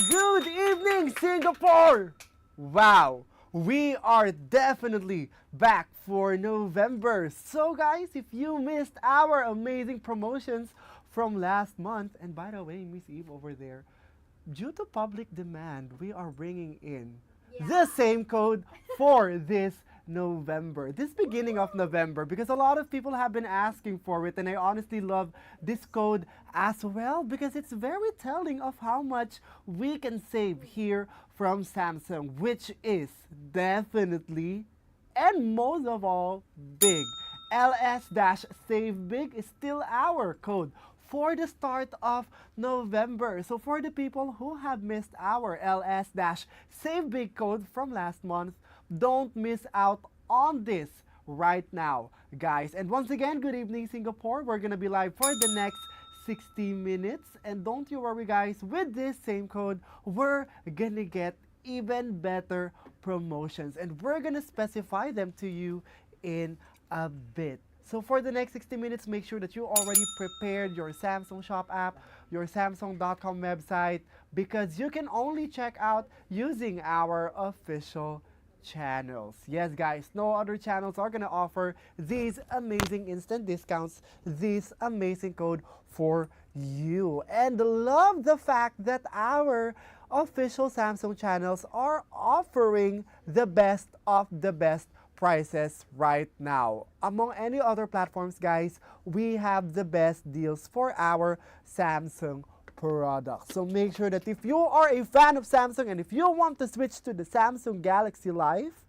Good evening, Singapore! Wow, we are definitely back for November. So, guys, if you missed our amazing promotions from last month, and by the way, Miss Eve over there, due to public demand, we are bringing in the same code for this November, this beginning of November, because a lot of people have been asking for it, and I honestly love this code as well because it's very telling of how much we can save here from Samsung, which is definitely and most of all, big. LS-Save Big is still our code for the start of November. So for the people who have missed our LS-Save Big code from last month, don't miss out on this right now, guys. And once again, good evening, Singapore. We're gonna be live for the next 60 minutes. And don't you worry, guys, with this same code, we're gonna get even better promotions. And we're gonna specify them to you in a bit. So for the next 60 minutes, make sure that you already prepared your Samsung Shop app, your Samsung.com website, because you can only check out using our official channels. Yes, guys, no other channels are gonna offer these amazing instant discounts, this amazing code for you. And love the fact that our official Samsung channels are offering the best of the best prices right now. Among any other platforms, guys, we have the best deals for our Samsung products. So make sure that if you are a fan of Samsung and if you want to switch to the Samsung Galaxy Life,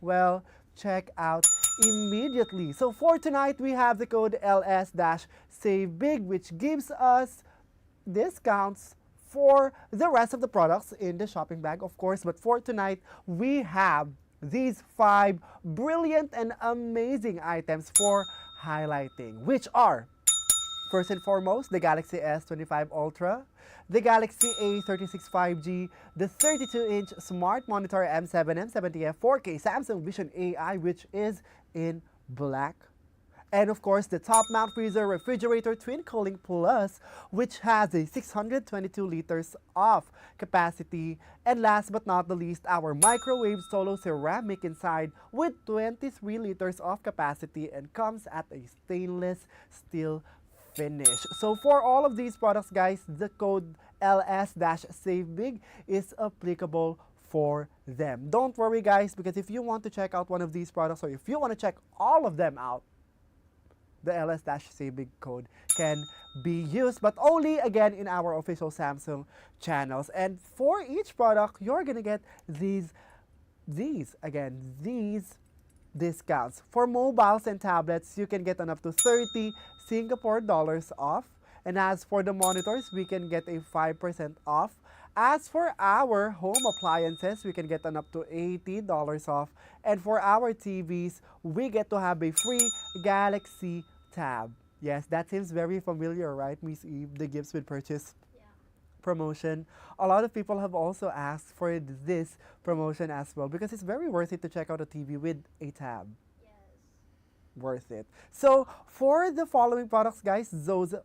well, check out immediately. So for tonight, we have the code LS-Save Big, which gives us discounts for the rest of the products in the shopping bag, of course. But for tonight, we have these 5 brilliant and amazing items for highlighting, which are, first and foremost, the Galaxy S25 Ultra, the Galaxy A36 5G, the 32-inch smart monitor M7 M70F 4K Samsung Vision AI, which is in black, and of course the top mount freezer refrigerator Twin Cooling Plus, which has a 622 liters of capacity, and last but not the least, our microwave solo ceramic inside with 23 liters of capacity and comes at a stainless steel finish. So for all of these products, guys, the code LS-Save Big is applicable for them. Don't worry, guys, because if you want to check out one of these products or if you want to check all of them out, the LS-Save Big code can be used, but only again in our official Samsung channels. And for each product, you're gonna get these discounts. For mobiles and tablets, you can get an up to 30 Singapore dollars off. And as for the monitors, we can get a 5% off. As for our home appliances, we can get an up to $80 off. And for our TVs, we get to have a free Galaxy Tab. Yes, that seems very familiar, right, Miss Eve? The gifts with purchase promotion. A lot of people have also asked for this promotion as well because it's very worth it to check out a TV with a tab. Worth it. So for the following products, guys, those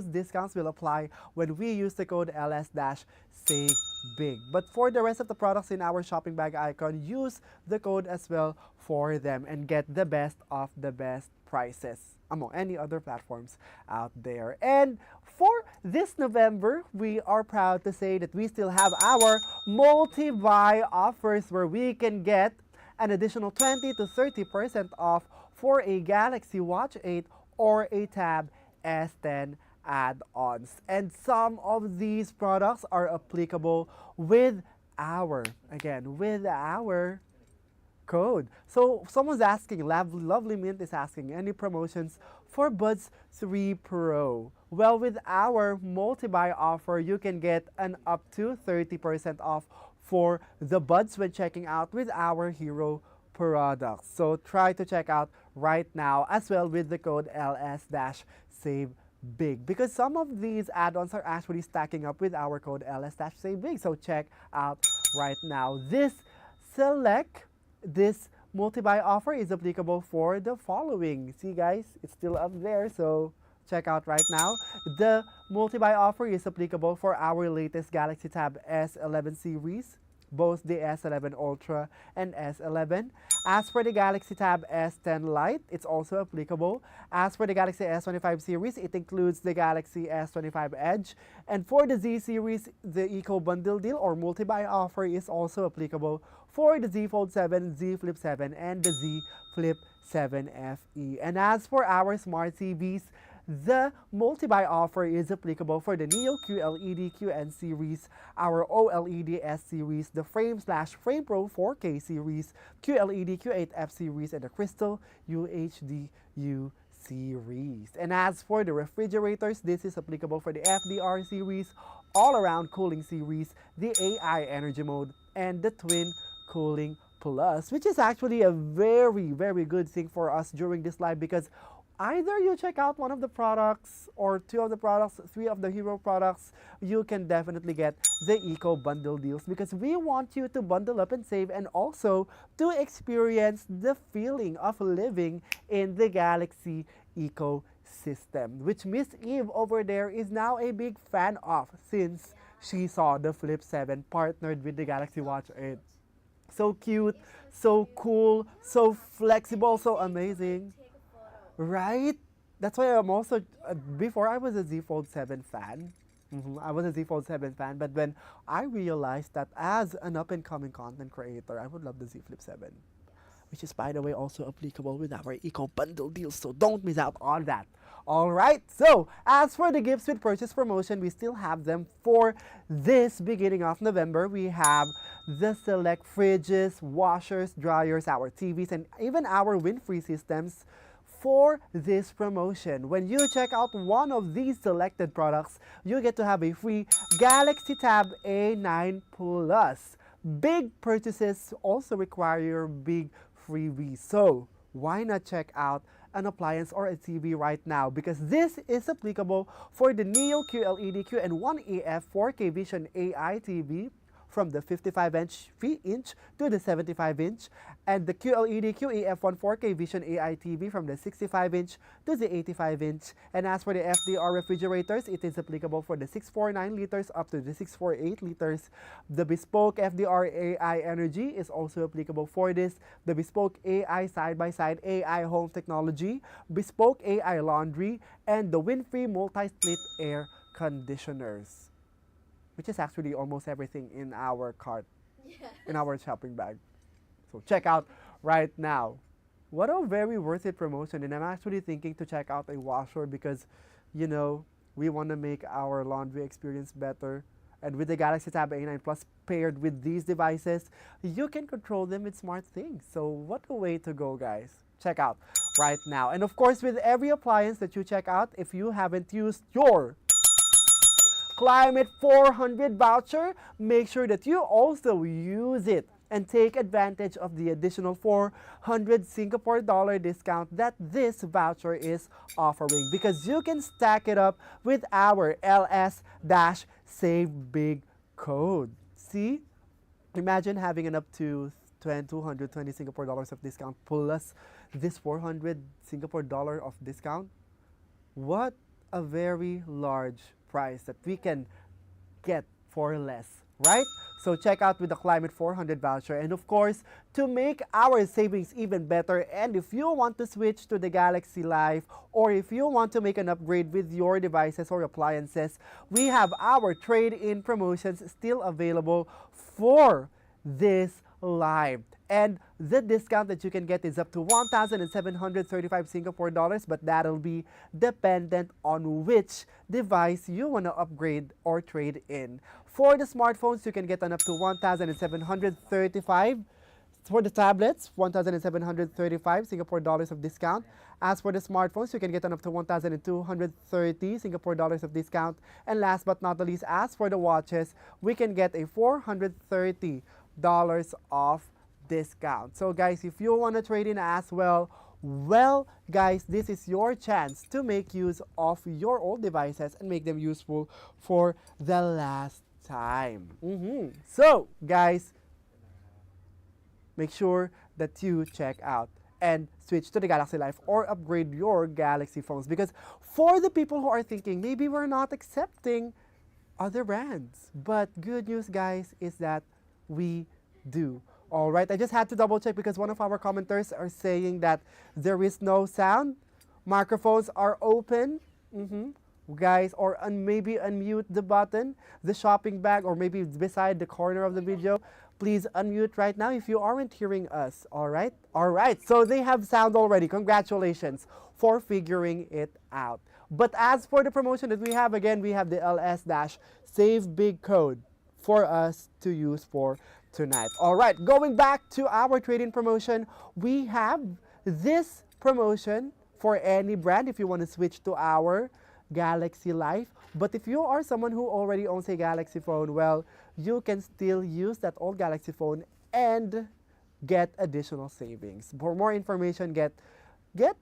discounts will apply when we use the code LS-Save Big. But for the rest of the products in our shopping bag icon, use the code as well for them and get the best of the best prices among any other platforms out there. And for this November, we are proud to say that we still have our multi-buy offers where we can get an additional 20 to 30% off for a Galaxy Watch 8 or a Tab S10 add-ons. And some of these products are applicable with our code. So someone's asking, Lovely Mint is asking, any promotions for Buds 3 Pro? Well, with our multi-buy offer, you can get an up to 30% off for the Buds when checking out with our hero products. So try to check out right now as well with the code LS-Save Big, because some of these add-ons are actually stacking up with our code LS-Save Big. So check out right now. This multi-buy offer is applicable for the following. See, guys, it's still up there, so check out right now. The multi-buy offer is applicable for our latest Galaxy Tab S11 series, both the S11 Ultra and S11. As for the Galaxy Tab S10 Lite, it's also applicable. As for the Galaxy S25 series, it includes the Galaxy S25 Edge. And for the Z series, the Eco Bundle deal or multi-buy offer is also applicable for the Z Fold 7, Z Flip 7, and the Z Flip 7 FE. And as for our smart TVs, the multi-buy offer is applicable for the Neo QLED QN series, our OLED S series, the Frame/Frame Pro 4K series, QLED Q8F series, and the Crystal UHD U series. And as for the refrigerators, this is applicable for the FDR series, all-around cooling series, the AI energy mode, and the twin cooling plus, which is actually a very, very good thing for us during this live because either you check out one of the products or two of the products, three of the hero products, you can definitely get the Eco Bundle deals because we want you to bundle up and save and also to experience the feeling of living in the Galaxy ecosystem, which Miss Eve over there is now a big fan of since she saw the Flip 7 partnered with the Galaxy Watch 8. So cute, so cool, so flexible, so amazing. Right? That's why I'm also, before I was a Z Fold 7 fan. I was a Z Fold 7 fan, but when I realized that as an up and coming content creator, I would love the Z Flip 7. Which is, by the way, also applicable with our Eco Bundle deals, so don't miss out on that. Alright, so as for the gifts with purchase promotion, we still have them for this beginning of November. We have the select fridges, washers, dryers, our TVs, and even our wind-free systems for this promotion. When you check out one of these selected products, you get to have a free Galaxy Tab A9 Plus. Big purchases also require big freebies. So why not check out an appliance or a TV right now? Because this is applicable for the Neo QLED Q and 1AF 4K Vision AI TV from the 55-inch to the 75-inch, and the QLED QEF1 4K Vision AI TV from the 65-inch to the 85-inch. And as for the FDR refrigerators, it is applicable for the 649 liters up to the 648 liters. The Bespoke FDR AI Energy is also applicable for this. The Bespoke AI Side-by-Side AI Home Technology, Bespoke AI Laundry, and the Wind-Free Multi-Split Air Conditioners, which is actually almost everything in our cart, in our shopping bag. So check out right now. What a very worth it promotion. And I'm actually thinking to check out a washer because, you know, we want to make our laundry experience better. And with the Galaxy Tab A9 Plus paired with these devices, you can control them with smart things. So what a way to go, guys. Check out right now. And of course, with every appliance that you check out, if you haven't used your Climate 400 voucher, make sure that you also use it and take advantage of the additional 400 Singapore dollar discount that this voucher is offering, because you can stack it up with our LS-Save Big code. See? Imagine having an up to 220 Singapore dollars of discount plus this 400 Singapore dollar of discount. What a very large price that we can get for less, right? So check out with the Climate 400 voucher. And of course, to make our savings even better, and if you want to switch to the Galaxy Life, or if you want to make an upgrade with your devices or appliances, we have our trade-in promotions still available for this live. And the discount that you can get is up to 1,735 Singapore dollars, but that'll be dependent on which device you want to upgrade or trade in. For the smartphones, you can get an up to 1,735. For the tablets, 1,735 Singapore dollars of discount. As for the smartphones, you can get an up to 1,230 Singapore dollars of discount. And last but not the least, as for the watches, we can get a 430 dollars off discount. So guys, if you want to trade in as well, guys, this is your chance to make use of your old devices and make them useful for the last time. So guys, make sure that you check out and switch to the Galaxy Life or upgrade your Galaxy phones. Because for the people who are thinking, maybe we're not accepting other brands. But good news, guys, is that we do. All right, I just had to double check because one of our commenters are saying that there is no sound. Microphones are open. Guys, or maybe unmute the button, the shopping bag, or maybe beside the corner of the video. Please unmute right now if you aren't hearing us. All right? All right. So they have sound already. Congratulations for figuring it out. But as for the promotion that we have, again, we have the LS-Save Big code for us to use for tonight. All right. Going back to our trade-in promotion, we have this promotion for any brand if you want to switch to our Galaxy Life. But if you are someone who already owns a Galaxy phone, well, you can still use that old Galaxy phone and get additional savings. For more information, get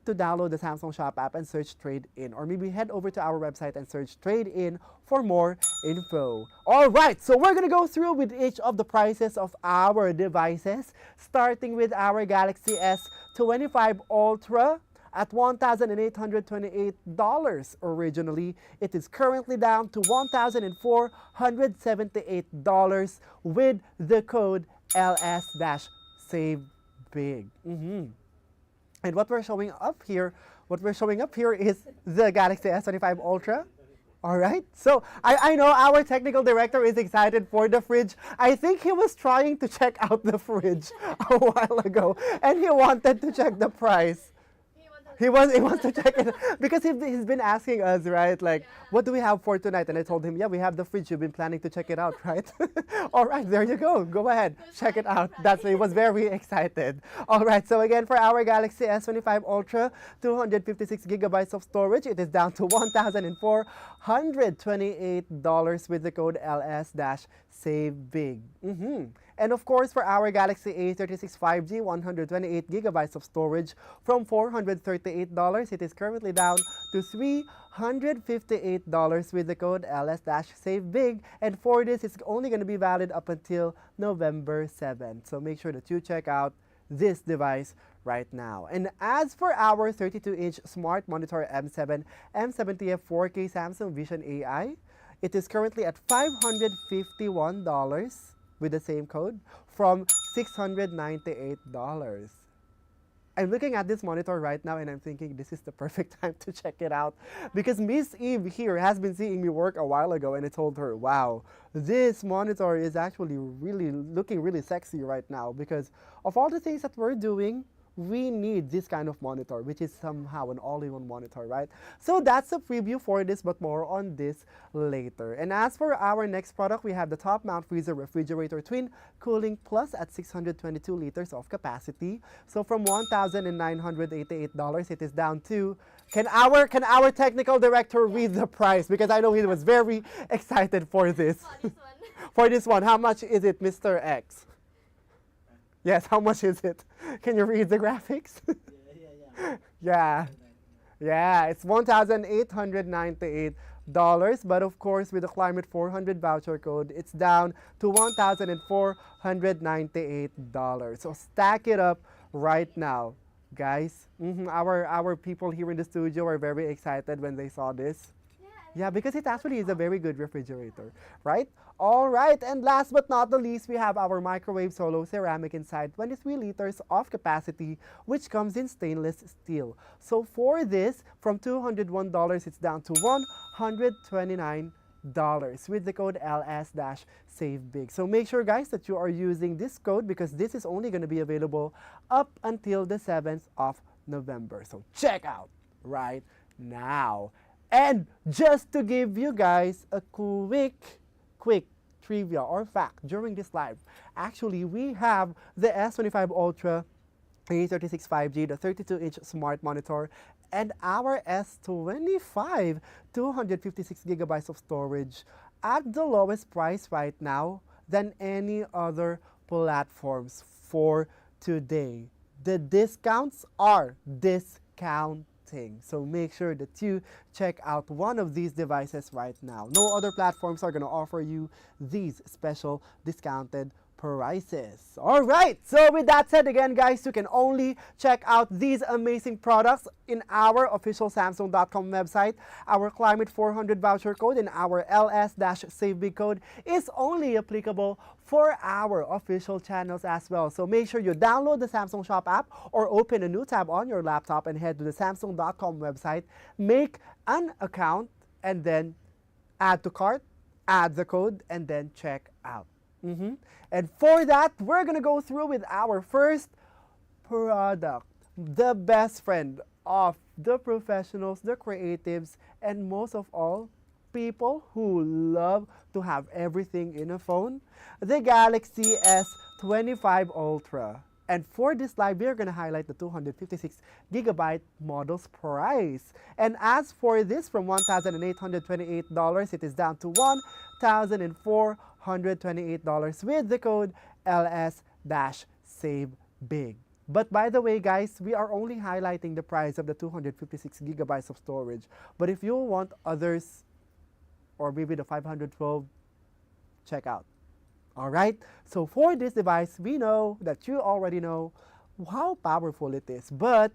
to download the Samsung Shop app and search Trade In, or maybe head over to our website and search Trade In for more info. All right, so we're gonna go through with each of the prices of our devices, starting with our Galaxy S25 Ultra at $1,828 originally. It is currently down to $1,478 with the code LS-SAVEBIG. And what we're showing up here is the Galaxy S25 Ultra. All right, so I know our technical director is excited for the fridge. I think he was trying to check out the fridge a while ago, and he wanted to check the price. He wants to check it because he's been asking us, right? Like, what do we have for tonight? And I told him, yeah, we have the fridge. You've been planning to check it out, right? All right, there you go. Go ahead, check it out. He was very excited. All right, so again, for our Galaxy S25 Ultra, 256 gigabytes of storage. It is down to $1,428 with the code LS-SAVEBIG. And of course, for our Galaxy A36 5G, 128 gigabytes of storage from $438, it is currently down to $358 with the code LS-SAVEBIG. And for this, it's only going to be valid up until November 7th. So make sure that you check out this device right now. And as for our 32-inch smart monitor M7 M70F 4K Samsung Vision AI, it is currently at $551 with the same code from $698. I'm looking at this monitor right now and I'm thinking this is the perfect time to check it out because Miss Eve here has been seeing me work a while ago and I told her, wow, this monitor is actually looking really sexy right now because of all the things that we're doing. We need this kind of monitor, which is somehow an all-in-one monitor, right? So that's a preview for this, but more on this later. And as for our next product, we have the Top Mount Freezer Refrigerator Twin Cooling Plus at 622 liters of capacity. So from $1,988, it is down to, can our technical director read the price? Because I know he was very excited for this. For this one, how much is it, Mr. X? Yes, how much is it? Can you read the graphics? Yeah. Yeah, it's $1,898. But of course, with the Climate 400 voucher code, it's down to $1,498. So stack it up right now, guys. Our people here in the studio are very excited when they saw this. Yeah, because it actually is a very good refrigerator, right? All right, and last but not the least, we have our microwave solo ceramic inside 23 liters of capacity, which comes in stainless steel. So for this, from $201, it's down to $129 with the code LS-SAVEBIG. So make sure, guys, that you are using this code because this is only going to be available up until the 7th of November. So check out right now. And just to give you guys a quick trivia or fact during this live, actually we have the S25 Ultra, A36 5G, the 32-inch smart monitor, and our S25 256 gigabytes of storage at the lowest price right now than any other platforms for today. The discounts are discounting. So make sure that you check out one of these devices right now. No other platforms are going to offer you these special discounted prices. Alright, so with that said, again guys, you can only check out these amazing products in our official Samsung.com website. Our Climate 400 voucher code and our LS-SaveBig code is only applicable for our official channels as well. So make sure you download the Samsung Shop app or open a new tab on your laptop and head to the Samsung.com website, make an account, and then add to cart, add the code, and then check out. And for that, we're gonna go through with our first product, the best friend of the professionals, the creatives, and most of all, people who love to have everything in a phone, the Galaxy S25 Ultra. And for this live, we are going to highlight the 256GB model's price. And as for this, from $1,828, it is down to $1,428 with the code LS-SaveBig. But by the way, guys, we are only highlighting the price of the 256GB of storage. But if you want others, or maybe the 512, check out. Alright, so for this device, we know that you already know how powerful it is. But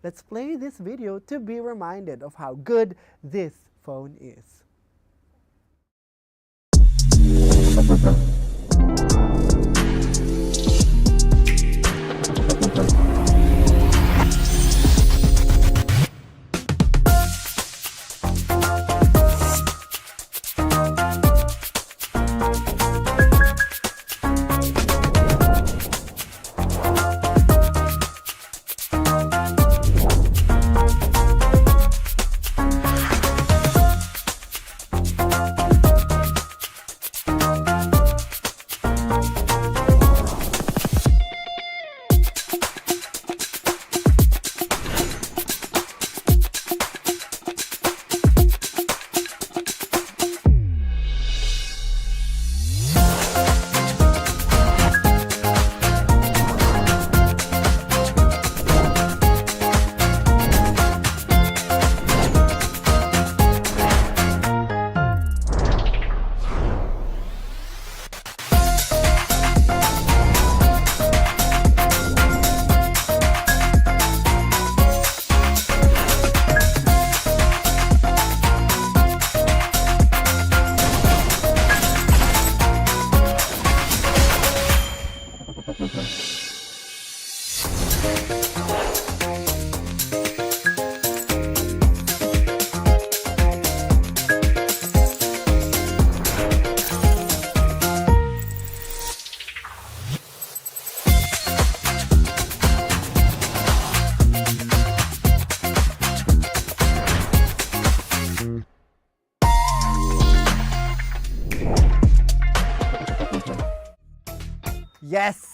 let's play this video to be reminded of how good this phone is. Yes!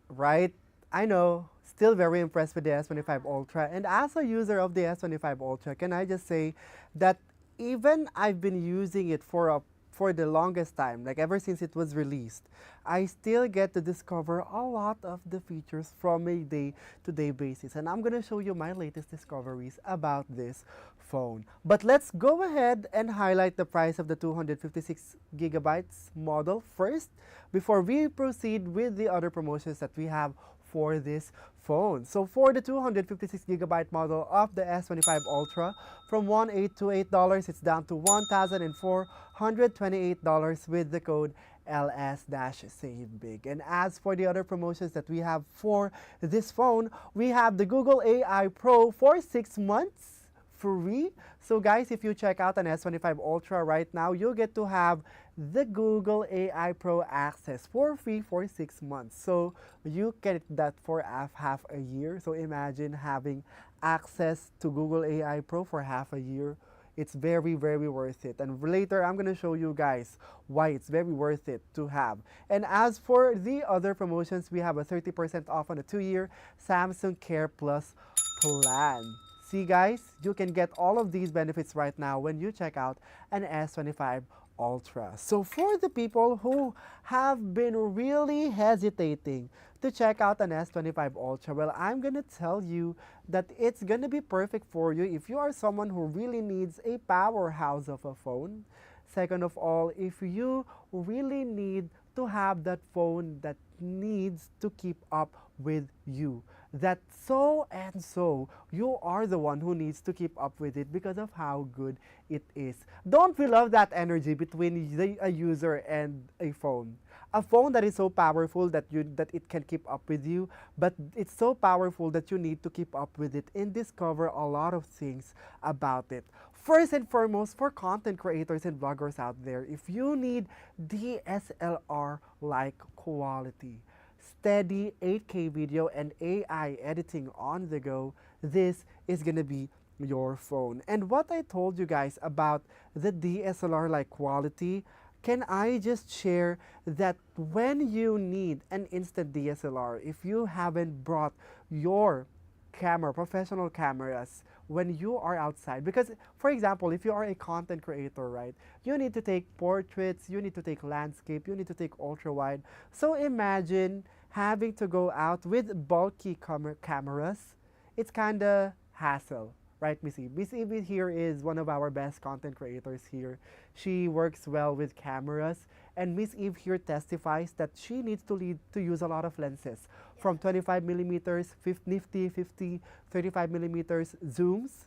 Right? I know, still very impressed with the S25 Ultra. And as a user of the S25 Ultra, can I just say that even I've been using it for the longest time, like ever since it was released, I still get to discover a lot of the features from a day-to-day basis. And I'm gonna show you my latest discoveries about this phone. But let's go ahead and highlight the price of the 256GB model first before we proceed with the other promotions that we have for this phone. So for the 256GB model of the S25 Ultra, from $1,828, it's down to $1,428 with the code LS-SaveBig. And as for the other promotions that we have for this phone, we have the Google AI Pro for 6 months free. So guys, if you check out an S25 Ultra right now, you'll get to have the Google AI Pro access for free for 6 months. So you get that for half a year. So imagine having access to Google AI Pro for half a year. It's very, very worth it. And later, I'm going to show you guys why it's very worth it to have. And as for the other promotions, we have a 30% off on a 2-year Samsung Care Plus plan. See guys, you can get all of these benefits right now when you check out an S25 Ultra. So for the people who have been really hesitating to check out an S25 Ultra, well, I'm gonna tell you that it's gonna be perfect for you if you are someone who really needs a powerhouse of a phone. Second of all, if you really need to have that phone that needs to keep up with you. That so and so, you are the one who needs to keep up with it because of how good it is. Don't we love that energy between a user and a phone? A phone that is so powerful that it can keep up with you, but it's so powerful that you need to keep up with it and discover a lot of things about it. First and foremost, for content creators and vloggers out there, if you need DSLR like quality, steady 8K video and AI editing on the go, this is gonna be your phone. And what I told you guys about the DSLR like quality, can I just share that when you need an instant DSLR, if you haven't brought your camera, professional cameras, when you are outside, because for example, if you are a content creator, right, you need to take portraits, you need to take landscape, you need to take ultra wide. So imagine having to go out with bulky cameras. It's kind of hassle, right, Miss Eve? Miss Eve here is one of our best content creators here. She works well with cameras, and Miss Eve here testifies that she needs to use a lot of lenses, from 25 millimeters, 50, 50, 35 millimeters zooms,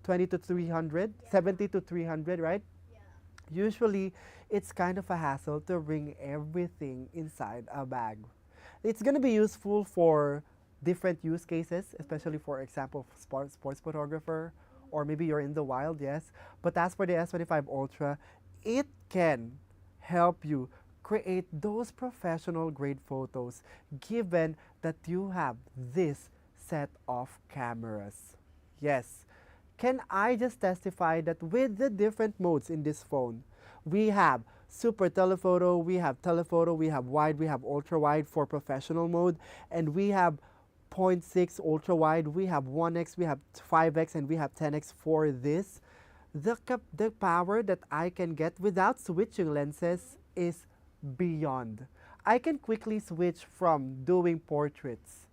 20 to 300, 70 to 300, right? Usually, it's kind of a hassle to bring everything inside a bag. It's going to be useful for different use cases, especially for example, sports photographer, or maybe you're in the wild, yes. But as for the S25 Ultra, it can help you create those professional grade photos given that you have this set of cameras. Yes. Can I just testify that with the different modes in this phone, we have super telephoto, we have telephoto, we have wide, we have ultra wide for professional mode, and we have 0.6 ultra wide, we have 1x, we have 5x, and we have 10x for this. The power that I can get without switching lenses is beyond. I can quickly switch from doing portraits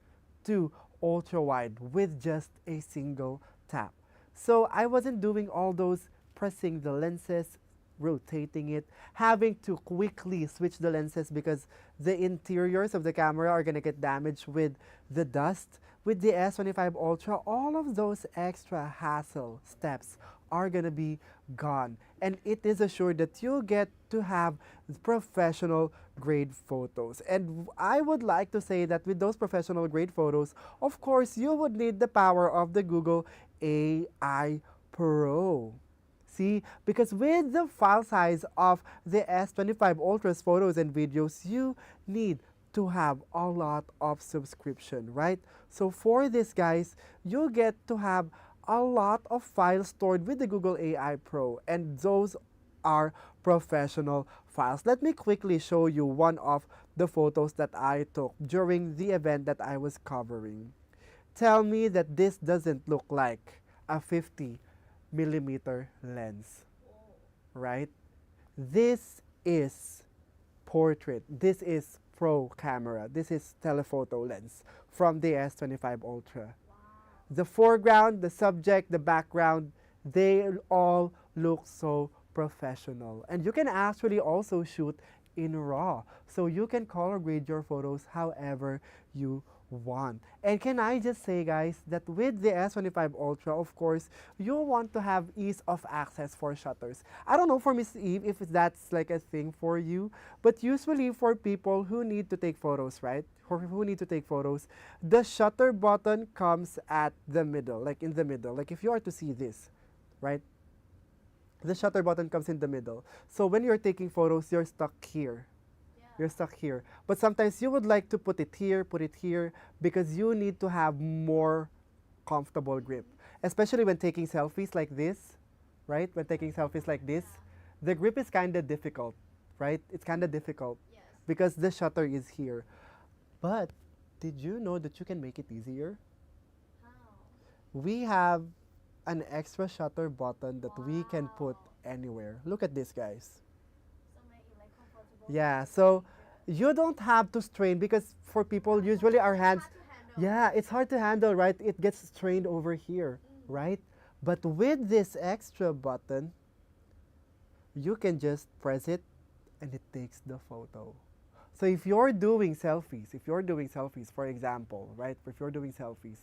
to ultra wide with just a single tap. So I wasn't doing all those pressing the lenses, rotating it, having to quickly switch the lenses because the interiors of the camera are going to get damaged with the dust. With the S25 Ultra, all of those extra hassle steps are going to be gone. And it is assured that you get to have professional grade photos. And I would like to say that with those professional grade photos, of course, you would need the power of the Google AI Pro. See, because with the file size of the S25 Ultra's photos and videos, you need to have a lot of subscription, right? So for this, guys, you get to have a lot of files stored with the Google AI Pro, and those are professional files. Let me quickly show you one of the photos that I took during the event that I was covering. Tell me that this doesn't look like a 50mm lens, right? This is portrait. This is pro camera. This is telephoto lens from the S25 Ultra. The foreground, the subject, the background, they all look so professional. And you can actually also shoot in RAW. So you can color grade your photos however you want. And can I just say, guys, that with the S25 Ultra, of course, you want to have ease of access for shutters. I don't know for Miss Eve if that's like a thing for you, but usually for people who need to take photos, right? Or who need to take photos, the shutter button comes at the middle, like in the middle. Like if you are to see this, right? The shutter button comes in the middle. So when you're taking photos, you're stuck here. You're stuck here. But sometimes you would like to put it here, because you need to have more comfortable grip. Especially when taking selfies like this, right? When taking selfies like this, the grip is kind of difficult, right? It's kind of difficult because the shutter is here. But did you know that you can make it easier? We have an extra shutter button that we can put anywhere. Look at this, guys. Yeah, so you don't have to strain because for people, usually our hands, yeah, it's hard to handle, right? It gets strained over here, right? But with this extra button, you can just press it and it takes the photo. So if you're doing selfies, for example, right? If you're doing selfies,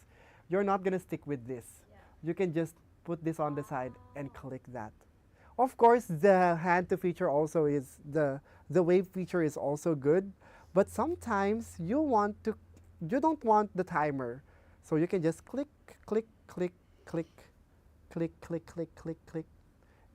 you're not gonna stick with this. You can just put this on the side and click that. Of course, the hand to feature also is the wave feature is also good, but sometimes you don't want the timer, so you can just click, click, click, click, click, click, click, click, click,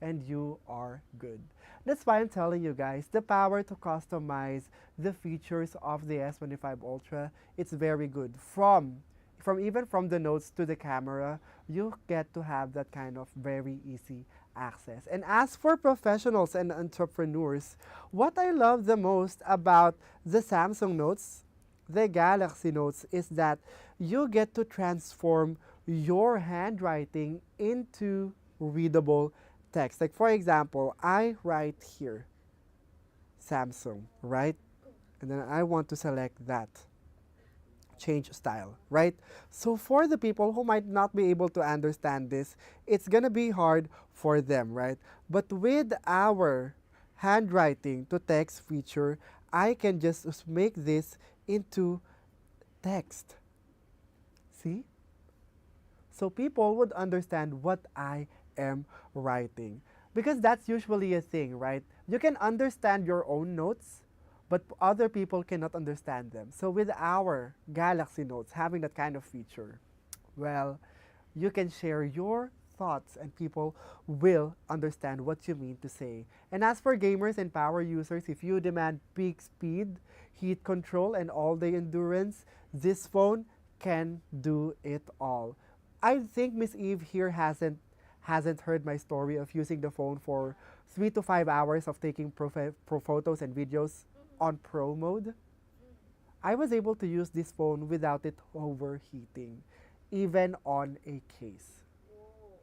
and you are good. That's why I'm telling you guys the power to customize the features of the S25 Ultra. It's very good. From the notes to the camera, you get to have that kind of very easy access. And as for professionals and entrepreneurs, what I love the most about the Samsung Notes, the Galaxy Notes, is that you get to transform your handwriting into readable text. Like for example, I write here Samsung, right? And then I want to select that change style, right? So for the people who might not be able to understand this, it's gonna be hard for them, right? But with our handwriting to text feature, I can just make this into text. See? So people would understand what I am writing. Because that's usually a thing, right? You can understand your own notes, but other people cannot understand them. So with our Galaxy Notes having that kind of feature, well, you can share your thoughts and people will understand what you mean to say. And as for gamers and power users, if you demand peak speed, heat control, and all-day endurance, this phone can do it all. I think Miss Eve here hasn't heard my story of using the phone for 3 to 5 hours of taking pro photos and videos on pro mode. I was able to use this phone without it overheating, even on a case.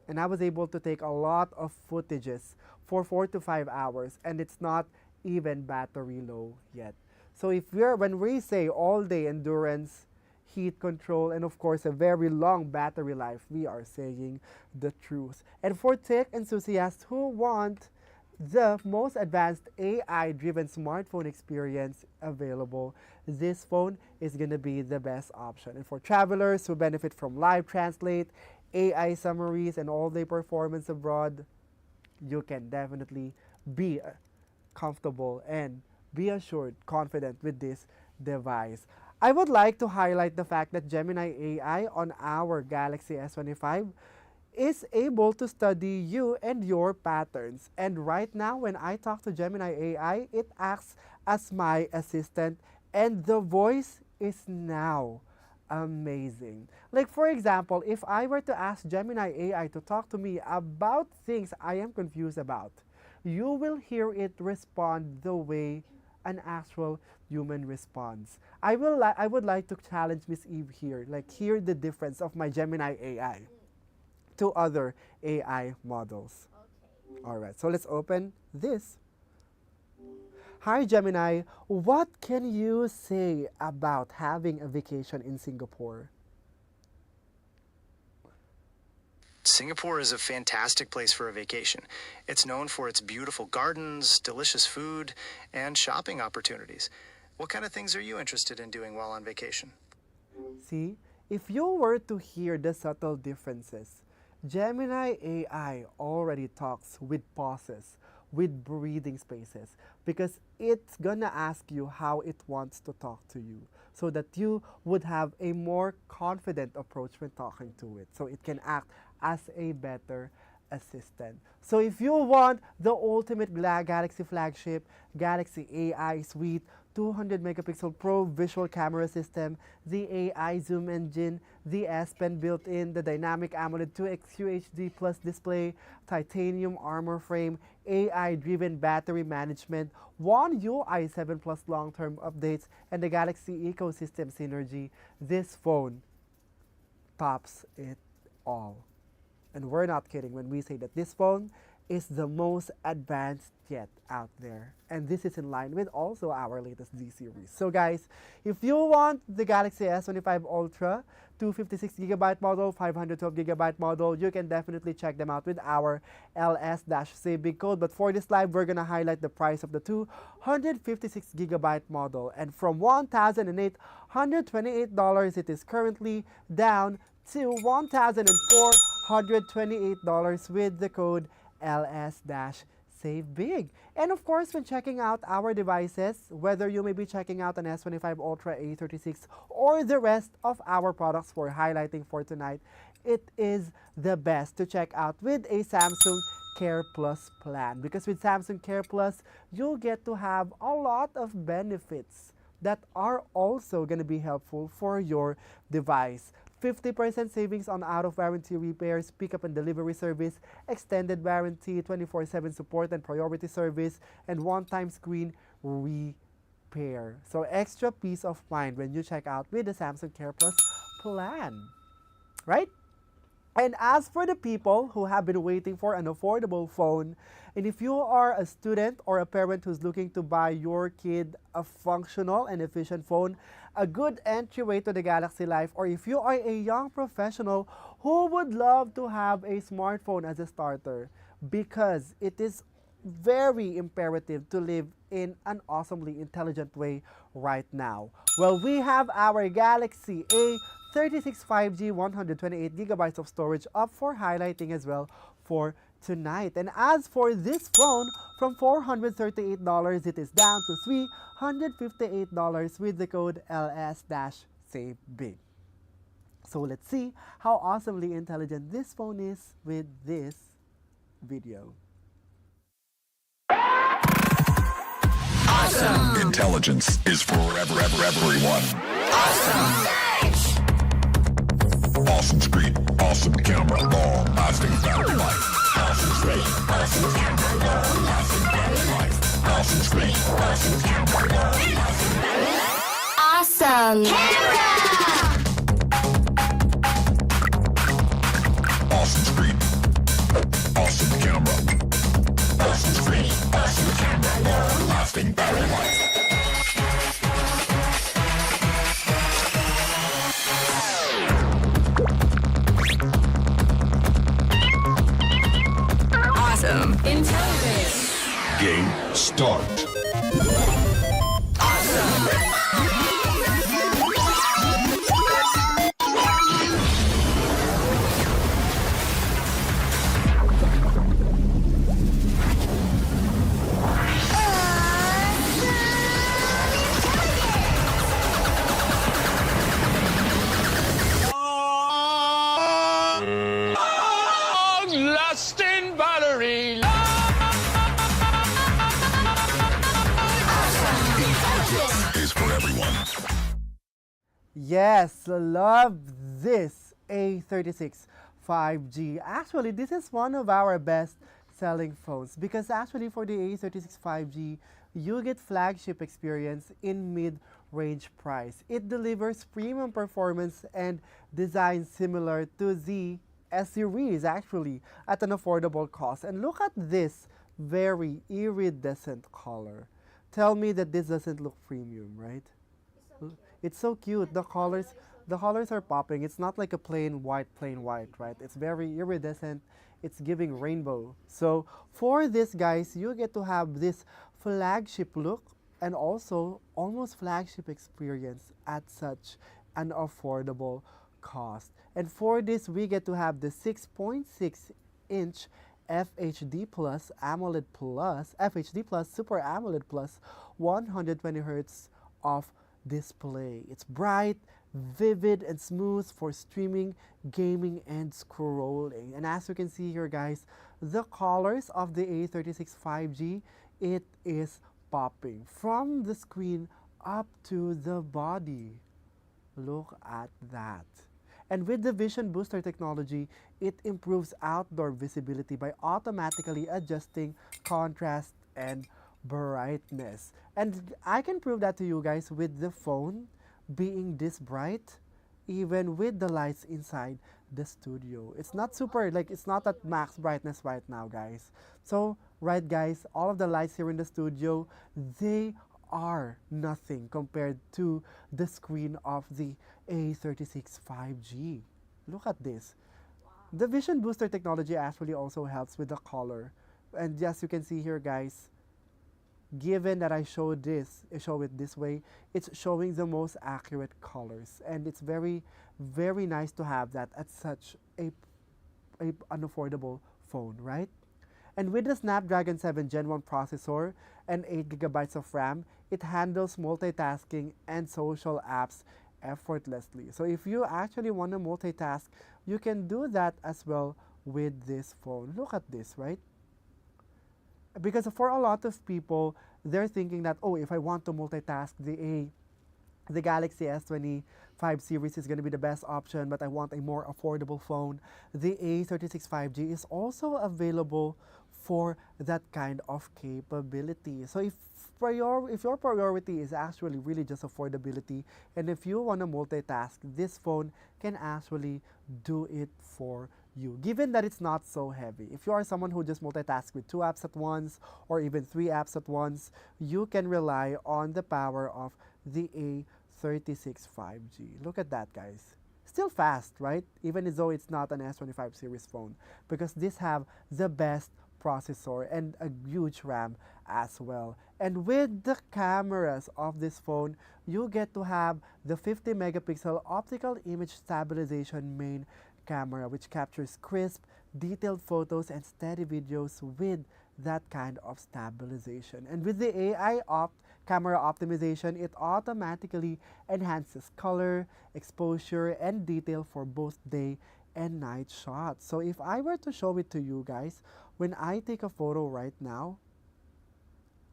And I was able to take a lot of footages for 4 to 5 hours, and it's not even battery low yet. So when we say all day endurance, heat control, and of course a very long battery life, we are saying the truth. And for tech enthusiasts who want the most advanced AI-driven smartphone experience available, this phone is going to be the best option. And for travelers who benefit from live translate, AI summaries, and all-day performance abroad, you can definitely be comfortable and be assured, confident with this device. I would like to highlight the fact that Gemini AI on our Galaxy S25 is able to study you and your patterns. And right now, when I talk to Gemini AI, it acts as my assistant, and the voice is now amazing. Like, for example, if I were to ask Gemini AI to talk to me about things I am confused about, you will hear it respond the way an actual human responds. I would like to challenge Miss Eve here, like hear the difference of my Gemini AI to other AI models. All right, so let's open this. Hi Gemini, what can you say about having a vacation in Singapore? Singapore is a fantastic place for a vacation. It's known for its beautiful gardens, delicious food, and shopping opportunities. What kind of things are you interested in doing while on vacation? See, if you were to hear the subtle differences, Gemini AI already talks with pauses, with breathing spaces, because it's gonna ask you how it wants to talk to you so that you would have a more confident approach when talking to it. So it can act as a better assistant. So if you want the ultimate Galaxy flagship, Galaxy AI Suite, 200 megapixel Pro visual camera system, the AI zoom engine, the S Pen built-in, the dynamic AMOLED 2X QHD Plus display, titanium armor frame, AI-driven battery management, One UI 7 Plus long-term updates, and the Galaxy ecosystem synergy, this phone tops it all. And we're not kidding when we say that this phone is the most advanced yet out there. And this is in line with also our latest Z series. So guys, if you want the Galaxy S25 Ultra, 256GB model, 512GB model, you can definitely check them out with our LS-Save Big code. But for this live, we're gonna highlight the price of the 256GB model. And from $1,828, it is currently down to $1,428 with the code LS-Save Big. And of course, when checking out our devices, whether you may be checking out an S25 Ultra A36 or the rest of our products we're highlighting for tonight, it is the best to check out with a Samsung Care Plus plan. Because with Samsung Care Plus, you'll get to have a lot of benefits that are also going to be helpful for your device. 50% savings on out-of-warranty repairs, pickup and delivery service, extended warranty, 24/7 support and priority service, and one-time screen repair. So extra peace of mind when you check out with the Samsung Care Plus plan, right? And as for the people who have been waiting for an affordable phone, and if you are a student or a parent who's looking to buy your kid a functional and efficient phone, a good entryway to the Galaxy Life, or if you are a young professional who would love to have a smartphone as a starter, because it is very imperative to live in an awesomely intelligent way right now. Well, we have our Galaxy A36 5G 128GB of storage up for highlighting as well for tonight. And as for this phone, from $438, it is down to $358 with the code LS-Save Big. So let's see how awesomely intelligent this phone is with this video. Awesome. Intelligence is forever, everyone. Awesome. Awesome screen, awesome camera, long lasting battery life. Awesome screen, awesome camera, long lasting battery life. Awesome screen, awesome camera, long lasting battery life. Awesome camera. Awesome screen, awesome camera. Awesome screen, awesome camera, long lasting battery life. Awesome intelligence. Game start. Lasting battery. Is for everyone. Yes, love this A36 5G. Actually, this is one of our best selling phones because actually for the A36 5G, you get flagship experience in mid-range price. It delivers premium performance and design similar to the S series actually at an affordable cost. And look at this very iridescent color. Tell me that this doesn't look premium, right? It's so cute. The colors are popping. It's not like a plain white, right? It's very iridescent. It's giving rainbow. So for this, guys, you get to have this flagship look and also almost flagship experience at such an affordable cost. And for this, we get to have the 6.6-inch FHD Plus AMOLED Plus, FHD Plus Super AMOLED Plus 120 Hz of display. It's bright, vivid, and smooth for streaming, gaming, and scrolling. And as you can see here, guys, the colors of the A36 5G, it is popping from the screen up to the body. Look at that. And with the Vision Booster technology, it improves outdoor visibility by automatically adjusting contrast and brightness. And I can prove that to you guys with the phone being this bright, even with the lights inside the studio. It's not super, like, it's not at max brightness right now, guys. So, right, guys, all of the lights here in the studio, they are nothing compared to the screen of the A36 5G. Look at this. The vision booster technology actually also helps with the color. And as you can see here, guys, given that I show it this way, it's showing the most accurate colors, and it's very, very nice to have that at such a an affordable phone, right? And with the Snapdragon 7 Gen 1 processor and 8 gigabytes of RAM, it handles multitasking and social apps effortlessly. So if you actually want to multitask, you can do that as well with this phone. Look at this, right? Because for a lot of people, they're thinking that, oh, if I want to multitask, the Galaxy S25 series is going to be the best option, but I want a more affordable phone. The A36 5G is also available for that kind of capability. So if your priority is actually really just affordability, and if you want to multitask, this phone can actually do it for you, given that it's not so heavy. If you are someone who just multitasks with 2 apps at once or even 3 apps at once, you can rely on the power of the A36 5G. Look at that, guys. Still fast, right? Even as though it's not an S25 series phone, because this have the best processor and a huge RAM as well. And with the cameras of this phone, you get to have the 50 megapixel optical image stabilization main camera, which captures crisp, detailed photos and steady videos with that kind of stabilization. And with the camera optimization, it automatically enhances color, exposure, and detail for both day and night shots. So if I were to show it to you guys, when I take a photo right now,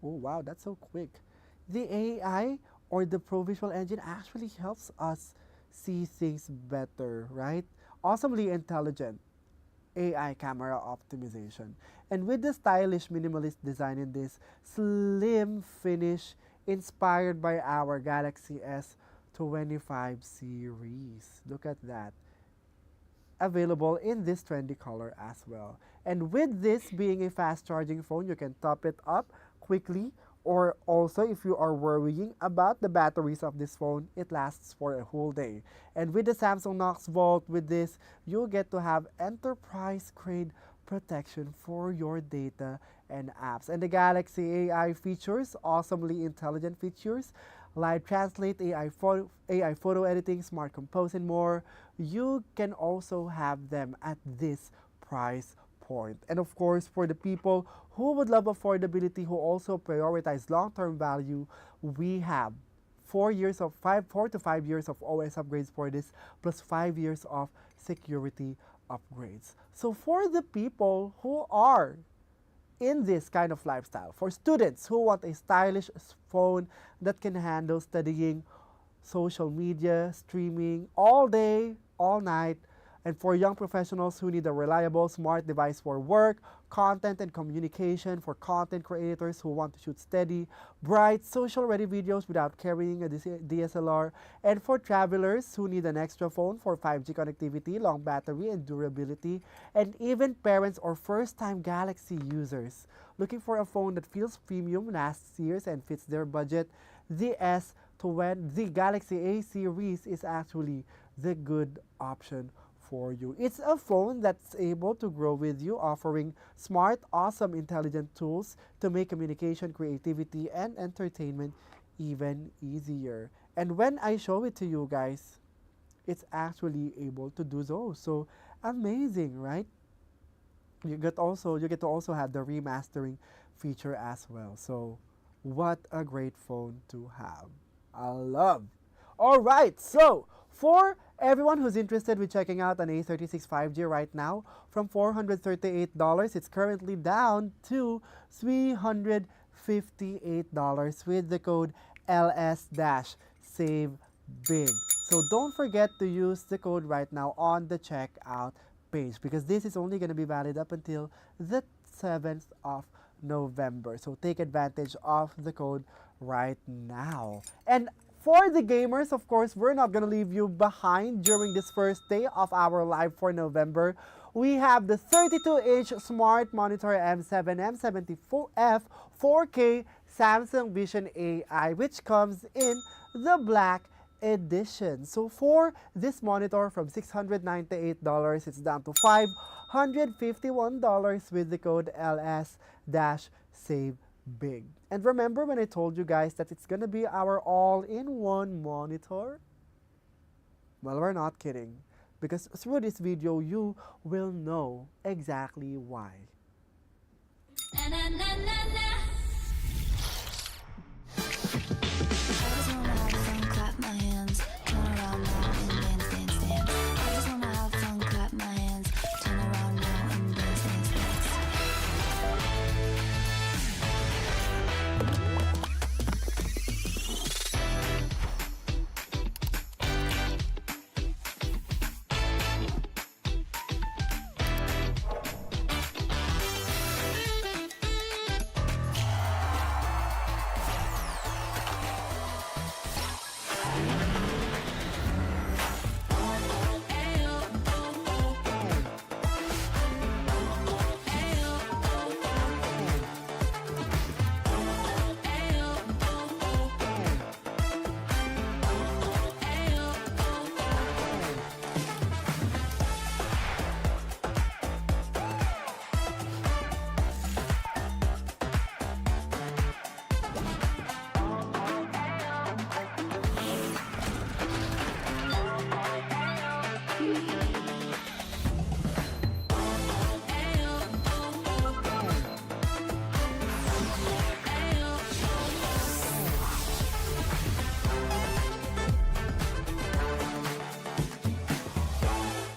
oh wow, that's so quick. The AI or the Pro Visual Engine actually helps us see things better, right? Awesomely intelligent AI camera optimization. And with the stylish minimalist design in this slim finish inspired by our Galaxy S25 series. Look at that. Available in this trendy color as well. And with this being a fast charging phone, you can top it up quickly, or also if you are worrying about the batteries of this phone, it lasts for a whole day. And with the Samsung Knox Vault, with this, you'll get to have enterprise grade protection for your data and apps. And the Galaxy AI features, awesomely intelligent features, live translate, AI photo editing, smart compose, and more. You can also have them at this price point. And of course, for the people who would love affordability, who also prioritize long-term value, we have 4 to 5 years of OS upgrades for this, plus 5 years of security upgrades. So for the people who are in this kind of lifestyle, for students who want a stylish phone that can handle studying, social media, streaming all day, all night, and for young professionals who need a reliable, smart device for work, content, and communication, for content creators who want to shoot steady, bright, social-ready videos without carrying a DSLR, and for travelers who need an extra phone for 5G connectivity, long battery, and durability, and even parents or first-time Galaxy users looking for a phone that feels premium, lasts years, and fits their budget. The the Galaxy A series is actually the good option for you. It's a phone that's able to grow with you, offering smart, awesome, intelligent tools to make communication, creativity, and entertainment even easier. And when I show it to you guys, it's actually able to do so. So amazing, right? You get to also have the remastering feature as well. So what a great phone to have. I love. All right, so for everyone who's interested with checking out an A36 5G right now, from $438, it's currently down to $358 with the code LS-SAVE BIG. So don't forget to use the code right now on the checkout page, because this is only going to be valid up until the 7th of November. So take advantage of the code right now. And For the gamers, of course, we're not gonna leave you behind during this first day of our live for November. We have the 32-inch smart monitor M7 M74F 4K Samsung Vision AI, which comes in the black edition. So for this monitor from $698, it's down to $551 with the code LS-SAVE BIG. And remember when I told you guys that it's gonna be our all-in-one monitor? Well, we're not kidding. Because through this video, you will know exactly why. Na, na, na, na, na. I just wanna have fun, clap my hands, turn around now and dance, dance, dance. I just wanna have fun, clap my hands, turn around now and dance, dance, dance.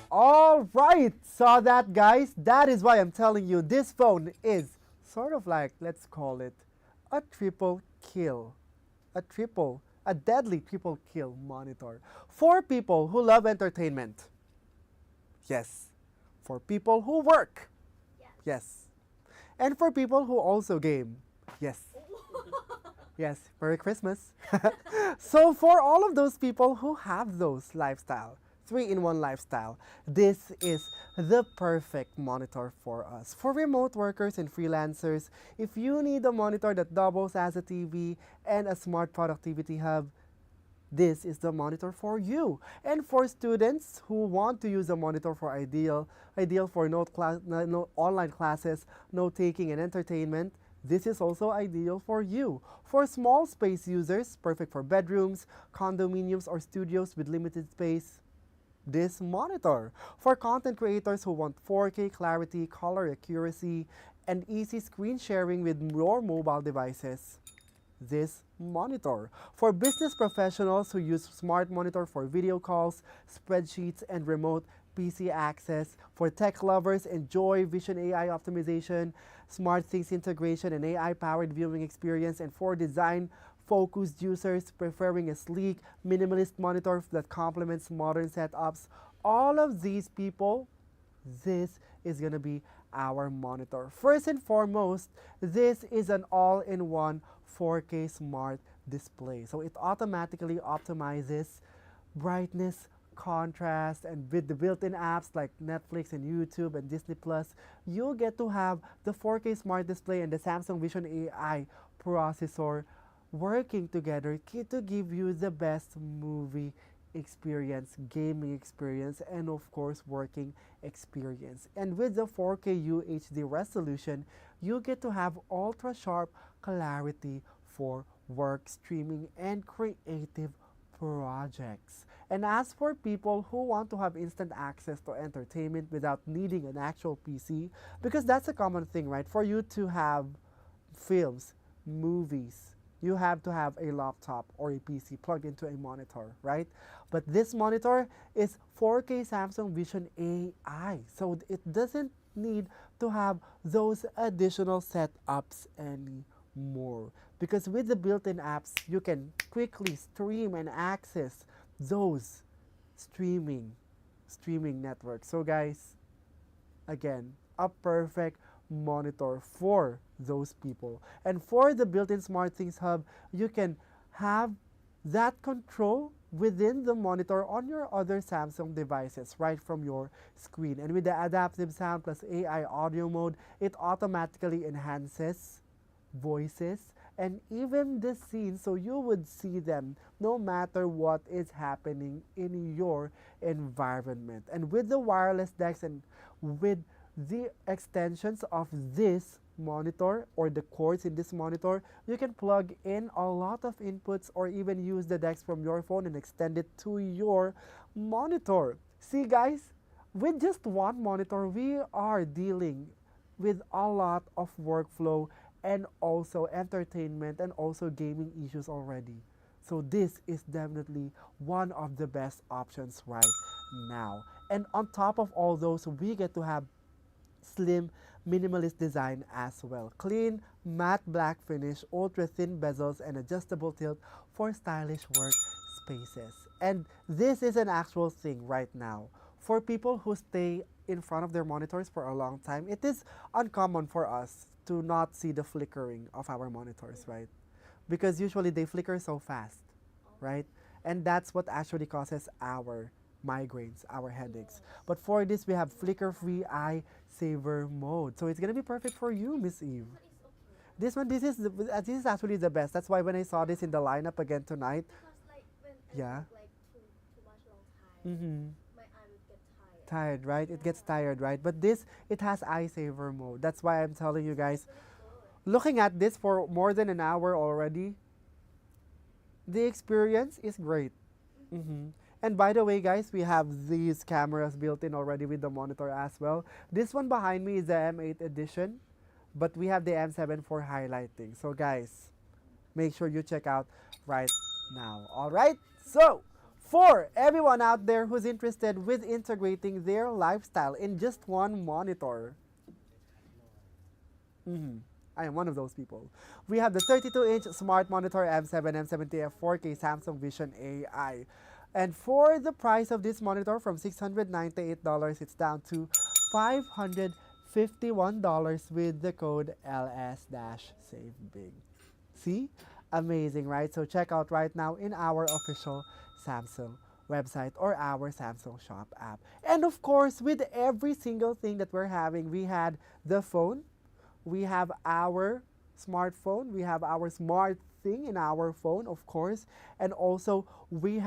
All right, saw that, guys? That is why I'm telling you this phone is sort of like, let's call it a triple kill. A deadly triple kill monitor. For people who love entertainment. Yes. For people who work. Yes. And for people who also game. Yes. Yes, Merry Christmas. So for all of those people who have those lifestyle, 3-in-1 lifestyle, this is the perfect monitor for us. For remote workers and freelancers, if you need a monitor that doubles as a TV and a smart productivity hub, this is the monitor for you. And for students who want to use a monitor for ideal for online classes, note taking and entertainment, this is also ideal for you. For small space users, perfect for bedrooms, condominiums, or studios with limited space, this monitor. For content creators who want 4K clarity, color accuracy, and easy screen sharing with your mobile devices, this monitor. For business professionals who use smart monitor for video calls, spreadsheets, and remote PC access. For tech lovers, enjoy Vision AI optimization, SmartThings integration, and AI-powered viewing experience. And for design-focused users preferring a sleek, minimalist monitor that complements modern setups, all of these people, this is going to be our monitor. First and foremost, this is an all-in-one 4K smart display. So it automatically optimizes brightness, contrast, and with the built-in apps like Netflix and YouTube and Disney Plus, you'll get to have the 4K smart display and the Samsung Vision AI processor working together to give you the best movie experience, gaming experience, and of course working experience. And with the 4K UHD resolution, you get to have ultra sharp clarity for work, streaming, and creative projects. And as for people who want to have instant access to entertainment without needing an actual PC, because that's a common thing, right? For you to have films, movies, you have to have a laptop or a PC plugged into a monitor, right? But this monitor is 4K Samsung Vision AI, so it doesn't need to have those additional setups anymore. Because with the built-in apps, you can quickly stream and access those streaming networks. So guys, again, a perfect monitor for those people. And for the built-in SmartThings hub, you can have that control within the monitor on your other Samsung devices right from your screen. And with the adaptive sound plus AI audio mode, it automatically enhances voices and even the scenes so you would see them no matter what is happening in your environment. And with the wireless decks and with the extensions of this monitor or the cords in this monitor, you can plug in a lot of inputs or even use the decks from your phone and extend it to your monitor. See guys, with just one monitor, we are dealing with a lot of workflow and also entertainment and also gaming issues already. So this is definitely one of the best options right now. And on top of all those, we get to have slim, minimalist design as well. Clean, matte black finish, ultra thin bezels, and adjustable tilt for stylish work spaces. And this is an actual thing right now. For people who stay in front of their monitors for a long time, it is uncommon for us to not see the flickering of our monitors, right? Because usually they flicker so fast, right? And that's what actually causes our migraines, our headaches. But for this, we have flicker-free eye saver mode. So it's gonna be perfect for you, Miss Eve. This is actually the best. That's why when I saw this in the lineup again tonight, yeah. Mm-hmm. Tired, right? It gets tired, right? But this, it has eye saver mode. That's why I'm telling you guys, looking at this for more than an hour already, the experience is great. Mm-hmm. And by the way, guys, we have these cameras built in already with the monitor as well. This one behind me is the M8 edition, but we have the M7 for highlighting. So guys, make sure you check out right now. All right? So, for everyone out there who's interested with integrating their lifestyle in just one monitor, I am one of those people. We have the 32-inch smart monitor M7 M70F 4K Samsung Vision AI. And for the price of this monitor from $698, it's down to $551 with the code LS-SaveBig. See? Amazing, right? So check out right now in our official Samsung website or our Samsung Shop app. And of course, with every single thing that we're having, we had the phone, we have our smartphone, we have our smart thing in our phone, of course, and also we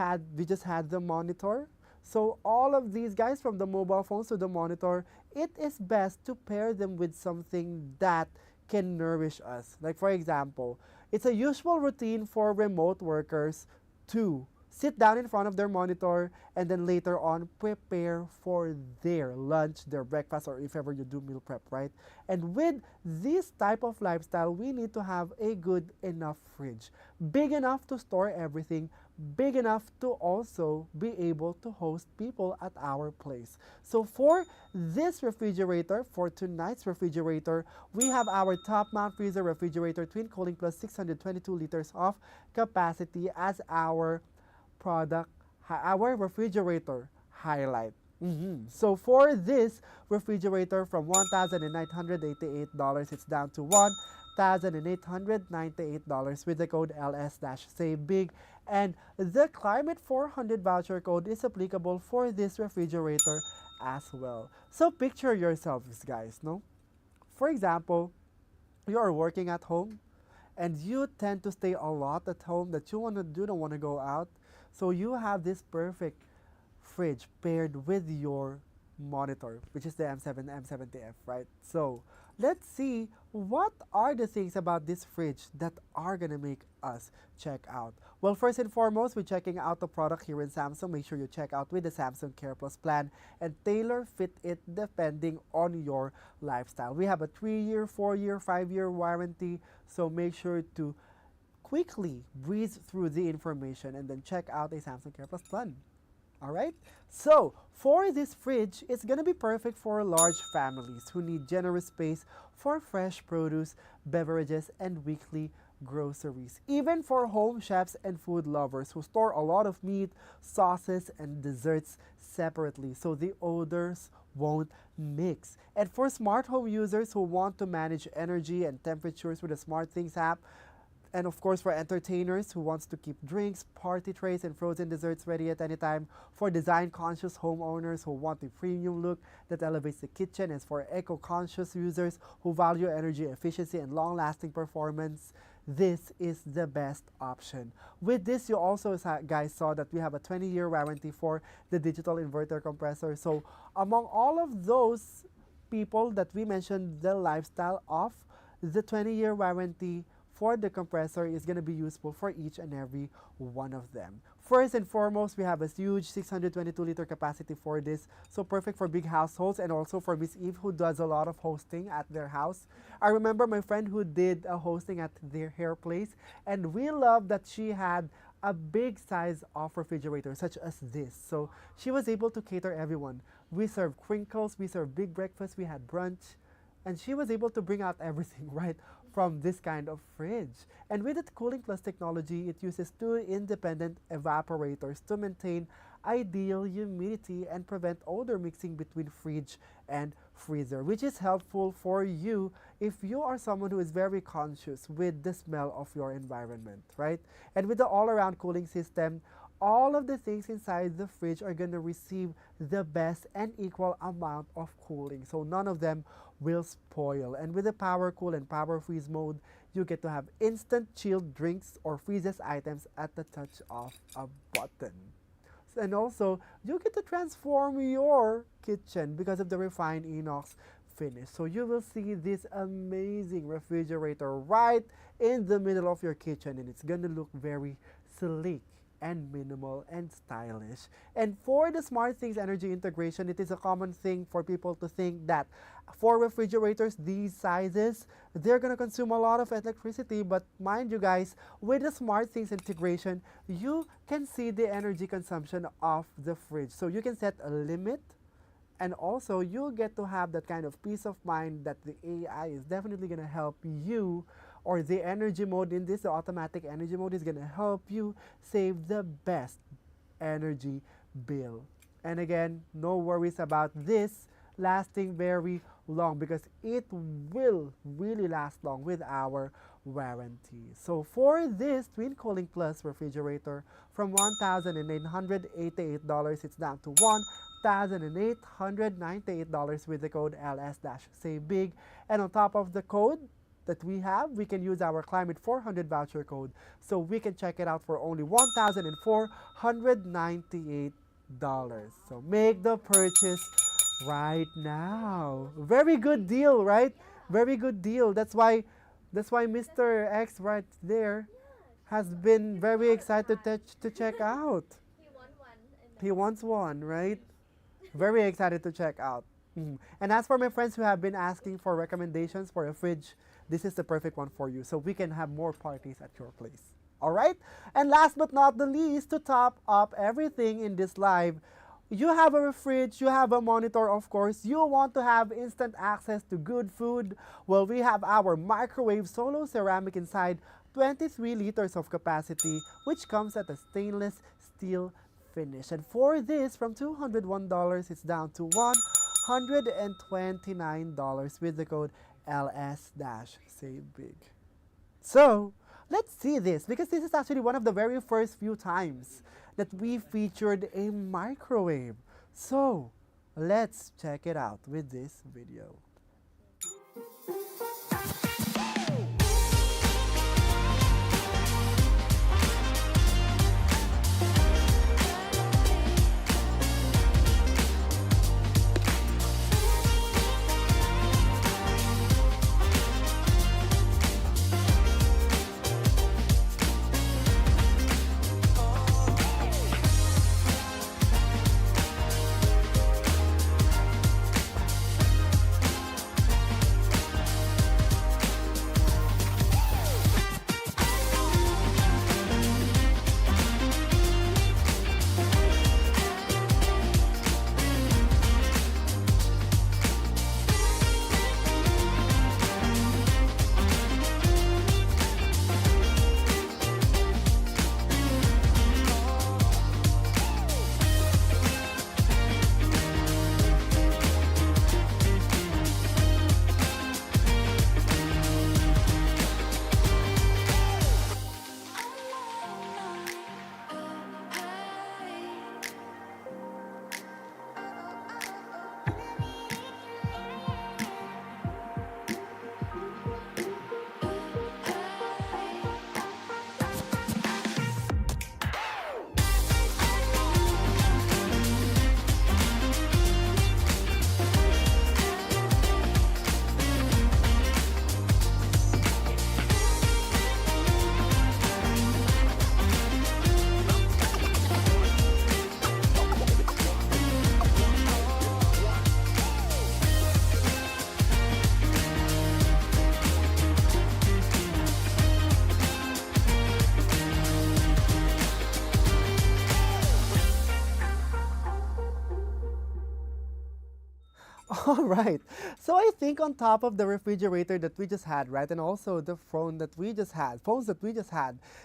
just had the monitor. So all of these guys, from the mobile phones to the monitor, it is best to pair them with something that can nourish us. Like for example, it's a usual routine for remote workers to sit down in front of their monitor and then later on prepare for their lunch, their breakfast, or if ever you do meal prep, right? And with this type of lifestyle, we need to have a good enough fridge. Big enough to store everything, big enough to also be able to host people at our place. So for this refrigerator, for tonight's refrigerator, we have our top mount freezer refrigerator, twin cooling plus 622 liters of capacity as our our refrigerator highlight. So for this refrigerator from $1,988, it's down to $1,898 with the code LS-SaveBig. And the Climate 400 voucher code is applicable for this refrigerator as well. So picture yourselves, guys, no? For example, you are working at home and you tend to stay a lot at home that you don't want to go out. So you have this perfect fridge paired with your monitor, which is the M7 M70F, right? So let's see what are the things about this fridge that are gonna make us check out. Well, first and foremost, we're checking out the product here in Samsung. Make sure you check out with the Samsung Care Plus plan and tailor fit it depending on your lifestyle. We have a 3-year, 4-year, 5-year warranty, so make sure to quickly breeze through the information and then check out a Samsung Care Plus plan. All right? So, for this fridge, it's going to be perfect for large families who need generous space for fresh produce, beverages, and weekly groceries. Even for home chefs and food lovers who store a lot of meat, sauces, and desserts separately so the odors won't mix. And for smart home users who want to manage energy and temperatures with the SmartThings app, And of course, for entertainers who wants to keep drinks, party trays, and frozen desserts ready at any time. For design-conscious homeowners who want a premium look that elevates the kitchen. And for eco-conscious users who value energy efficiency and long-lasting performance, this is the best option. With this, you also guys saw that we have a 20-year warranty for the digital inverter compressor. So among all of those people that we mentioned the lifestyle of, the 20-year warranty for the compressor is going to be useful for each and every one of them. First and foremost, we have a huge 622-liter capacity for this, so perfect for big households and also for Miss Eve who does a lot of hosting at their house. I remember my friend who did a hosting at their hair place, and we love that she had a big size of refrigerator such as this. So she was able to cater everyone. We served crinkles, we served big breakfast, we had brunch, and she was able to bring out everything right from this kind of fridge. And with its Cooling Plus technology, it uses two independent evaporators to maintain ideal humidity and prevent odor mixing between fridge and freezer, which is helpful for you if you are someone who is very conscious with the smell of your environment, right? And with the all-around cooling system, all of the things inside the fridge are going to receive the best and equal amount of cooling. So none of them will spoil. And with the power cool and power freeze mode, you get to have instant chilled drinks or freezes items at the touch of a button. And also, you get to transform your kitchen because of the refined inox finish. So you will see this amazing refrigerator right in the middle of your kitchen, and it's going to look very sleek and minimal and stylish. And for the SmartThings energy integration, it is a common thing for people to think that for refrigerators these sizes, they're going to consume a lot of electricity. But mind you guys, with the SmartThings integration, you can see the energy consumption of the fridge. So you can set a limit, and also you get to have that kind of peace of mind that the AI is definitely going to help you, or the energy mode in this, the automatic energy mode, is going to help you save the best energy bill. And again, no worries about this lasting very long because it will really last long with our warranty. So for this Twin Cooling Plus refrigerator, from $1,888, it's down to $1,898 with the code LS-SAVEBIG. And on top of the code that we have, we can use our Climate 400 voucher code, so we can check it out for only $1,498. So make the purchase right now. Very good deal, right? Very good deal. That's why Mr. X right there has been very excited to check out. He wants one, right? Very excited to check out. And as for my friends who have been asking for recommendations for a fridge, this is the perfect one for you, so we can have more parties at your place. All right? And last but not the least, to top up everything in this live, you have a fridge, you have a monitor, of course. You want to have instant access to good food. Well, we have our microwave solo ceramic inside, 23 liters of capacity, which comes at a stainless steel finish. And for this, from $201, it's down to $129 with the code LS-SAVEBIG. So let's see this, because this is actually one of the very first few times that we featured a microwave. So let's check it out with this video. All right. So I think on top of the refrigerator that we just had, right, and also the phones that we just had,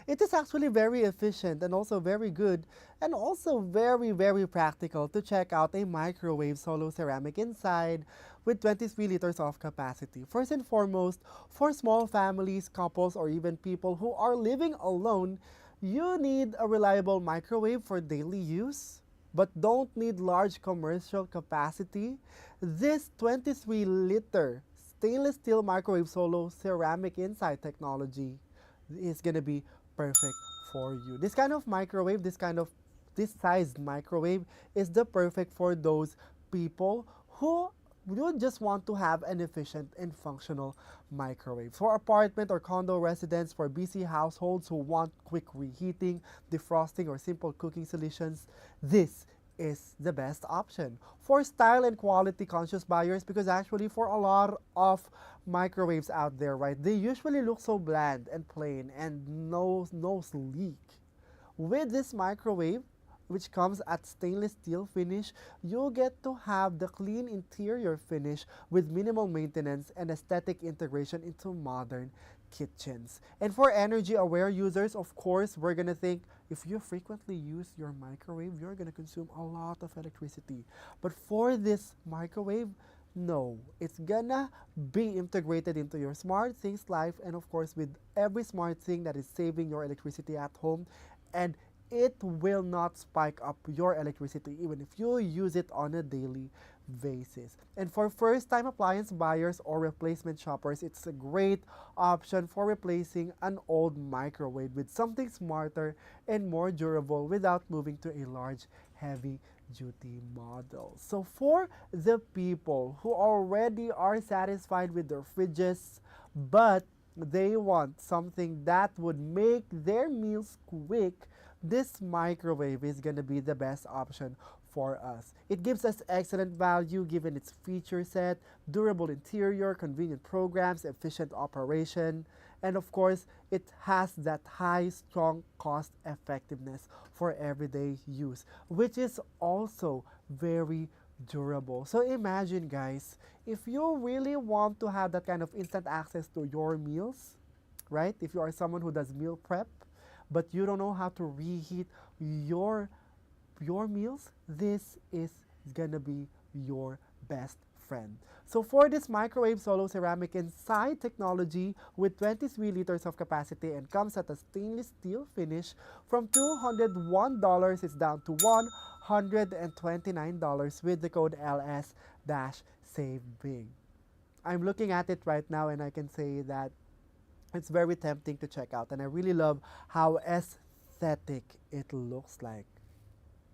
it is actually very efficient and also very good and also very, very practical to check out a microwave solo ceramic inside with 23 liters of capacity. First and foremost, for small families, couples, or even people who are living alone, you need a reliable microwave for daily use but don't need large commercial capacity. This 23-liter stainless steel microwave solo ceramic inside technology is gonna be perfect for you. This kind of microwave, this sized microwave is the perfect for those people who you just want to have an efficient and functional microwave. For apartment or condo residents, for busy households who want quick reheating, defrosting, or simple cooking solutions, this is the best option. For style and quality conscious buyers, because actually for a lot of microwaves out there, right, they usually look so bland and plain and no sleek. With this microwave, which comes at stainless steel finish, you get to have the clean interior finish with minimal maintenance and aesthetic integration into modern kitchens. And for energy aware users, of course, we're gonna think if you frequently use your microwave, you're gonna consume a lot of electricity. But for this microwave, no, it's gonna be integrated into your smart things life, and of course with every smart thing that is saving your electricity at home, and it will not spike up your electricity even if you use it on a daily basis. And for first-time appliance buyers or replacement shoppers, it's a great option for replacing an old microwave with something smarter and more durable without moving to a large, heavy-duty model. So for the people who already are satisfied with their fridges, but they want something that would make their meals quick, this microwave is going to be the best option for us. It gives us excellent value given its feature set, durable interior, convenient programs, efficient operation, and of course, it has that high, strong cost effectiveness for everyday use, which is also very durable. So imagine, guys, if you really want to have that kind of instant access to your meals, right? If you are someone who does meal prep, but you don't know how to reheat your meals, this is gonna be your best friend. So for this microwave solo ceramic inside technology with 23 liters of capacity and comes at a stainless steel finish, from $201 it's down to $129 with the code LS-SaveBig. I'm looking at it right now and I can say that it's very tempting to check out, and I really love how aesthetic it looks like.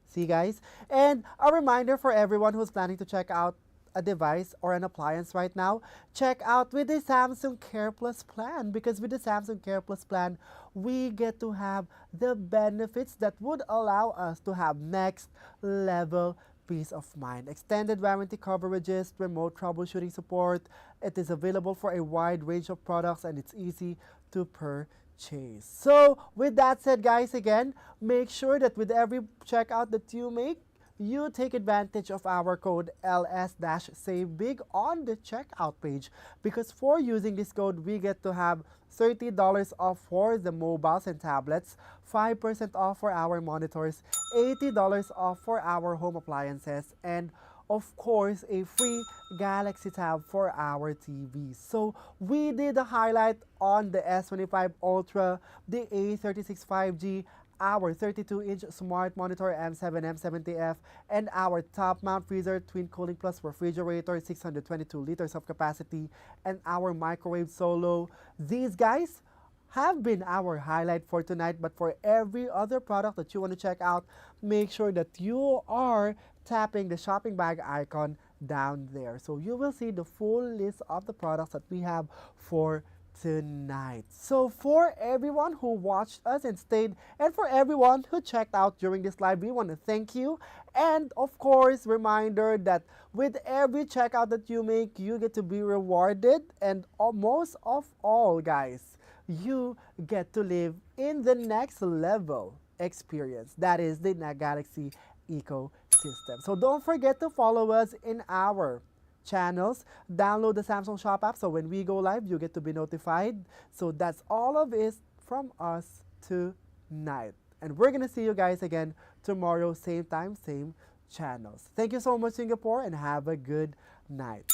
See, guys? And a reminder for everyone who's planning to check out a device or an appliance right now, check out with the Samsung Care Plus plan, because with the Samsung Care Plus plan, we get to have the benefits that would allow us to have next level peace of mind. Extended warranty coverages, remote troubleshooting support. It is available for a wide range of products and it's easy to purchase. So with that said, guys, again, make sure that with every checkout that you make, you take advantage of our code LS-SaveBig on the checkout page, because for using this code, we get to have $30 off for the mobiles and tablets, 5% off for our monitors, $80 off for our home appliances, and of course, a free Galaxy Tab for our TVs. So we did a highlight on the S25 Ultra, the A36 5G, our 32-inch smart monitor M7 M70F, and our top mount freezer twin cooling plus refrigerator, 622 liters of capacity, and our microwave solo. These guys have been our highlight for tonight, but for every other product that you want to check out, make sure that you are tapping the shopping bag icon down there. So you will see the full list of the products that we have for tonight. So for everyone who watched us and stayed, and for everyone who checked out during this live, we want to thank you. And of course, reminder that with every checkout that you make, you get to be rewarded, and most of all, guys, you get to live in the next level experience. That is the Galaxy ecosystem. So don't forget to follow us in our channels. Download the Samsung Shop app so when we go live, you get to be notified. So that's all of it from us tonight. And we're going to see you guys again tomorrow, same time, same channels. Thank you so much, Singapore, and have a good night.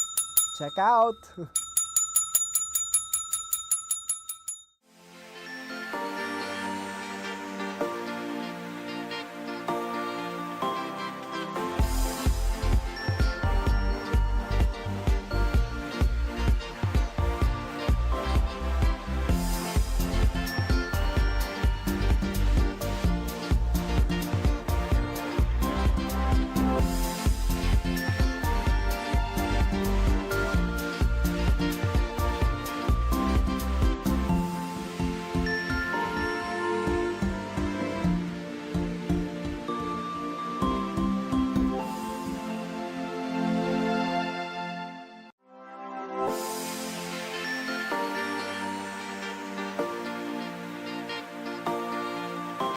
Check out.